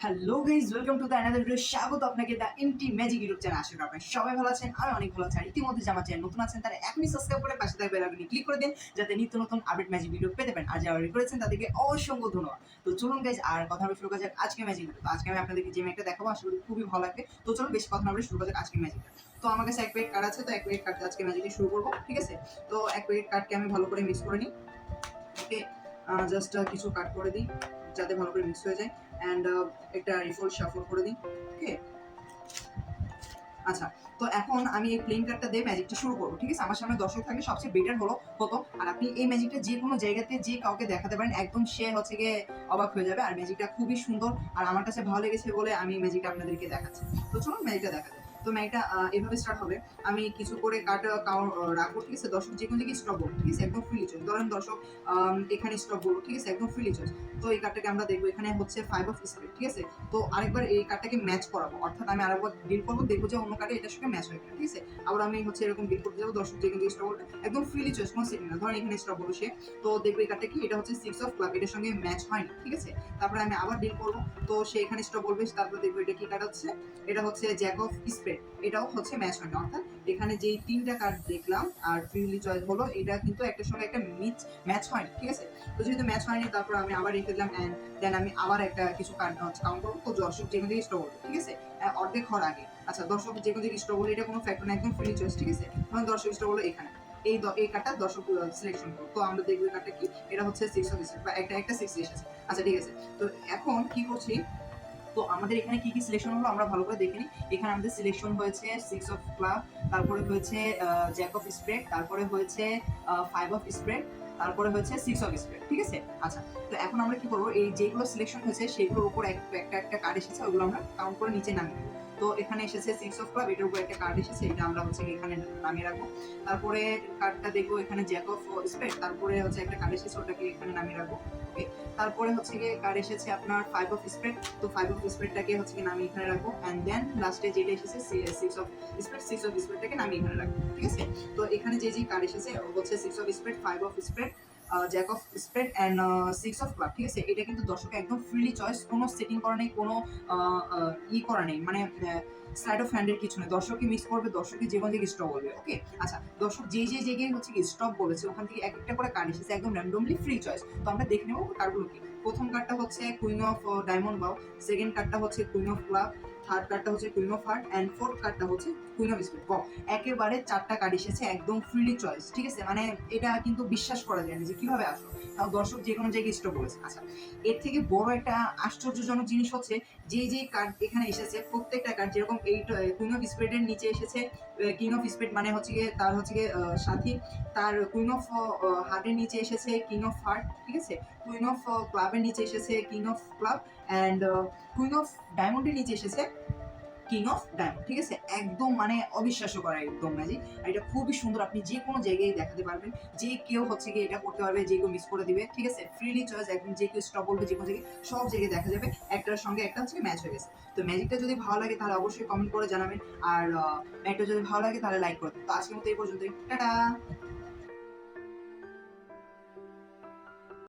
Hello guys, welcome to the another video. স্বাগত আপনাকে the MT Magic YouTube channel. আশা করি আপনারা সবাই ভালো আছেন, আমি অনেক ভালো আছি। আর ইতিমধ্যে যে আমার চ্যানেল নতুন আছেন তারা এখনই সাবস্ক্রাইব করে পাশে থাকা বেল আইকনে ক্লিক করে দিন, যাতে নিত্য নতুন আপডেট ম্যাজিক ভিডিও পেতে পারেন। আর যারা অলরেডি করেছেন তাদেরকে অসংখ্য ধন্যবাদ। তো চলুন গাইজ, আর কথা বলে শুরু করা যাক আজকে ম্যাজিক ভিডিও। তো আজকে আমি আপনাদেরকে যে ম্যাগটা দেখাবো আশা করি খুবই ভালো লাগবে। তো চলুন বেশি কথা না বলে শুরু করা যাক আজকে ম্যাজিকটা। তো আমার কাছে এক প্যাকেট কার্ড আছে, তো এক প্যাকেট কার্ড আজকে ম্যাজিকটি শুরু করবো, ঠিক আছে? তো এক প্যাকেট কার্ডকে আমি ভালো করে মিক্স করে নিই। ওকে, জাস্ট কিছু কাট করে দিই যাতে ভালো করে মিক্স হয়ে যায়। অ্যান্ড একটা রিফোল্ড শাফল করে দিই। ওকে, আচ্ছা। তো এখন আমি এই প্লেন কার্ডটা দিয়ে ম্যাজিকটা শুরু করবো, ঠিক আছে? আমার সামনে দর্শক থাকলে সবচেয়ে বেটার হতো। আর আপনি এই ম্যাজিকটা যে কোনো জায়গাতে যে কাউকে দেখাতে পারেন, একদম সে হচ্ছে গিয়ে অবাক হয়ে যাবে। আর ম্যাজিকটা খুবই সুন্দর, আর আমার কাছে ভালো লেগেছে বলে আমি ম্যাজিকটা আপনাদেরকে দেখাচ্ছি। তো চলুন ম্যাজিকটা দেখা যায়। তো ম্যাজিকটা এভাবে স্টার্ট হবে। আমি কিছু করে কার্ড রাখবো, ঠিক আছে? দর্শক যে কোনো দিকে স্টপ বলবো, ঠিক আছে? একদম ফ্রিলি চয়েস। ধরেন দর্শক এখানে স্টপ বলবো, ঠিক আছে? একদম ফ্রিলি চয়েস। তো এই কার্ডটাকে আমরা দেখবো, এখানে হচ্ছে 5 অফ স্পিড, ঠিক আছে? তো আরেকবার এই কার্ডটাকে ম্যাচ করাবো, অর্থাৎ আমি আরেকবার ডিল করবো, দেখবো যে অন্য কার্ডে এটার সঙ্গে ম্যাচ হয় কিনা, ঠিক আছে? আবার আমি হচ্ছে এরকম ডিল করতে যাবো, দর্শক যেখান থেকে স্টপ বলবে একদম ফ্রিলি চয়েস, কোনো সেটিং না। ধরেন এখানে স্টপ বলবো সে, তো দেখবো এই কার্ডটা কি, এটা হচ্ছে 6 অফ ক্লাব, এটার সঙ্গে ম্যাচ হয়নি, ঠিক আছে? তারপরে আমি আবার ডিল করবো, তো সে এখানে স্টপ বলবে, তারপর দেখবো এটা কি কার্ড হচ্ছে, এটা হচ্ছে জ্যাক অফ স্পেড, এটাও হচ্ছে ম্যাচ হয়নি। অর্থাৎ এখানে যেই তিনটা কার্ড দেখলাম আর ফ্রিলি চয়েস হলো, এটা কিন্তু একটার সঙ্গে একটা ম্যাচ হয়নি, ঠিক আছে? তো যেহেতু ম্যাচ হয়নি, তারপর আমি আবার রেখে দিলাম অ্যান্ড দেন আমি আবার একটা কিছু কার্ড কাউন্ট করবো। তো দর্শক যেখান থেকে স্টপ বলবে, ঠিক আছে? অর্ধেক হওয়ার আগে। আচ্ছা, দর্শক যেখান থেকে স্টপ বলবে, এটা কোনো ফ্যাক্টর না, একদম ফ্রি চয়েস, ঠিক আছে? তখন দর্শক স্টপ বললো এখানে, এই কার্ডটা দর্শক সিলেকশন করবো। তো আমরা দেখবো এই কার্ডটা কি, এটা হচ্ছে 6 অফ স্পেড, বা একটা 6 এসেছে। আচ্ছা, ঠিক আছে। তো এখন কি করছি, তো আমাদের এখানে কি কি সিলেকশন হলো আমরা ভালো করে দেখে নিই। এখানে আমাদের সিলেকশন হয়েছে 6 অফ ক্লাব, তারপরে হয়েছে জ্যাক অফ স্প্রেড, তারপরে হয়েছে 5 অফ স্প্রেড, তারপরে হয়েছে 6 অফ স্প্রেড, ঠিক আছে? আচ্ছা, তো এখন আমরা কি করবো, এই যেগুলো সিলেকশন হয়েছে সেগুলোর উপর একটা কার্ড এসেছে, ওগুলো আমরা কাউন্ট করে নিচে নামিয়ে দেবো। তো এখানে এসেছে 6 অফ ক্লাব, এটার উপর একটা কার্ড এসেছে, এটা আমরা হচ্ছে এখানে নামিয়ে রাখবো। তারপরে কার্ডটা দেখবো এখানে জ্যাক অফ স্প্রেড, তারপরে হচ্ছে একটা কার্ড এসেছে, ওটাকে এখানে নামিয়ে রাখবো। ওকে, তারপরে হচ্ছে গিয়ে কার্ড এসেছে আপনার 5 অফ স্প্রেড, তো 5 অফ স্প্রেডটাকে হচ্ছে কি নামিয়ে এখানে রাখবো। অ্যান্ড দেন লাস্টে যেটা এসেছে 6 অফ স্প্রেড, 6 অফ স্প্রেডটাকে নামিয়ে এখানে রাখবো, ঠিক আছে? তো এখানে যে কার্ড এসেছে হচ্ছে 6 of spread, 5 of spread, Jack of spread and 6 of club, ঠিক আছে? এটা কিন্তু দর্শক একদম ফ্রিলি চয়েস, কোনো সেটিং করা নেই, কোনো করা নেই, মানে স্লাইড অফ হ্যান্ডের কিছু নেই। দর্শকই মিক্স করবে, দর্শকই যে কোনো দিকে স্টপ বলবে। ওকে, আচ্ছা, দর্শক যে জায়গায় হচ্ছে কি স্টপ বলেছে ওখান থেকে এক একটা করে কার্ড এসেছে, একদম র্যান্ডমলি ফ্রি চয়েস। তো আমরা দেখে নেবো কার্ডগুলো কি। প্রথম কার্ডটা হচ্ছে কুইন অফ ডায়মন্ড বাউ, সেকেন্ড কার্ডটা হচ্ছে কুইন অফ ক্লাব, থার্ড কার্ডটা হচ্ছে queen of heart, and fourth কার্ডটা হচ্ছে কুইন অফ স্পিড। একেবারে 4টা কার্ড এসেছে, একদম ফ্রিলি চয়েস, ঠিক আছে? মানে এটা কিন্তু বিশ্বাস করা যায় না যে কিভাবে আসলো, তাও দর্শক যে কোনো জায়গায় স্টপ বলেছে। আচ্ছা, এর থেকে বড় একটা আশ্চর্যজনক জিনিস হচ্ছে যে কার্ড এখানে এসেছে, প্রত্যেকটা কার্ড যেরকম এই কুইন অফ স্পিডের নিচে এসেছে কিং অফ স্পিড, মানে হচ্ছে গিয়ে তার হচ্ছে গিয়ে সাথী, তার কুইন অফ হার্টের নিচে এসেছে কিং অফ হার্ট, ঠিক আছে? কুইন অফ ক্লাবের নিচে এসেছে king of club, and queen of ডায়মন্ডের নিচে এসেছে কিং অফ ডায়মন্ড, ঠিক আছে? একদম মানে অবিশ্বাস্য করা একদম ম্যাজিক। আর এটা খুবই সুন্দর, আপনি যে কোনো জায়গায় দেখাতে পারবেন, যে কেউ হচ্ছে গিয়ে এটা করতে পারবে, যে কেউ মিস করে দিবে, ঠিক আছে? ফ্রিলি চয়েস, একদম যে কেউ স্টপ বলবে, যে কোনো জায়গায় সব জায়গায় দেখা যাবে একটার সঙ্গে একটা হচ্ছে ম্যাচ হয়ে গেছে। তো ম্যাজিকটা যদি ভালো লাগে তাহলে অবশ্যই কমেন্ট করে জানাবেন, আর ম্যাজিকটা যদি ভালো লাগে তাহলে লাইক করে দেবেন। তো আজকের মতো এই পর্যন্তই, টাটা।